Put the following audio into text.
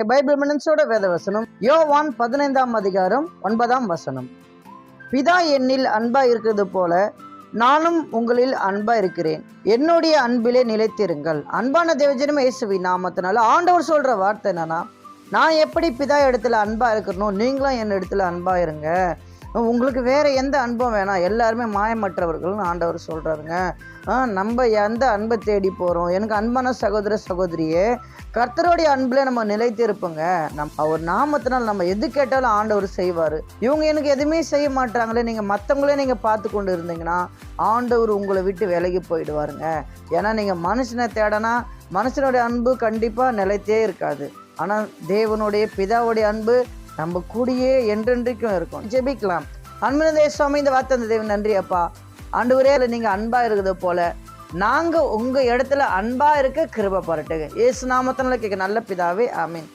Bible மினிட்ஸோட வேத வசனம் யோவான் 15 பிதா என்னில் அன்பா இருக்கிறது போல நானும் உங்களில் அன்பா இருக்கிறேன், என்னுடைய அன்பிலே நிலைத்திருங்கள். அன்பான தேவஜனமே, இயேசுவின் நாமத்தினால ஆண்டவர் சொல்ற வார்த்தை என்னன்னா, நான் எப்படி பிதா இடத்துல அன்பா இருக்கணும், நீங்களும் என் இடத்துல அன்பா இருங்க. உங்களுக்கு வேற எந்த அன்பும் வேணாம், எல்லாருமே மாயமற்றவர்கள்னு ஆண்டவர் சொல்றாருங்க. நம்ம எந்த அன்பை தேடி போறோம்? எனக்கு அன்பான சகோதர சகோதரியே, கர்த்தருடைய அன்புல நம்ம நிலைத்து இருப்போங்க. அவர் நாமத்தினால் நம்ம எது கேட்டாலும் ஆண்டவர் செய்வாரு. இவங்க எனக்கு எதுவுமே செய்ய மாட்டாங்களே, நீங்க மற்றவங்களே நீங்க பார்த்து கொண்டு இருந்தீங்கன்னா ஆண்டவர் உங்களை விட்டு விலகி போயிடுவாருங்க. ஏன்னா நீங்க மனுஷனை தேடனா மனுஷனுடைய அன்பு கண்டிப்பா நிலைத்தே இருக்காது. ஆனா தேவனுடைய பிதாவுடைய அன்பு நம்ம கூடியே என்றென்றைக்கும் இருக்கும். ஜெபிக்கலாம். அன்பின் சுவாமி, இந்த வார்த்தை அந்த தேவன் நன்றி அப்பா. ஆண்டவரே, நீங்க அன்பா இருக்கிறது போல நாங்க உங்க இடத்துல அன்பா இருக்க கிருபை பாராட்டுங்க. இயேசு நாமத்தினால கேட்க நல்ல பிதாவே, ஆமீன்.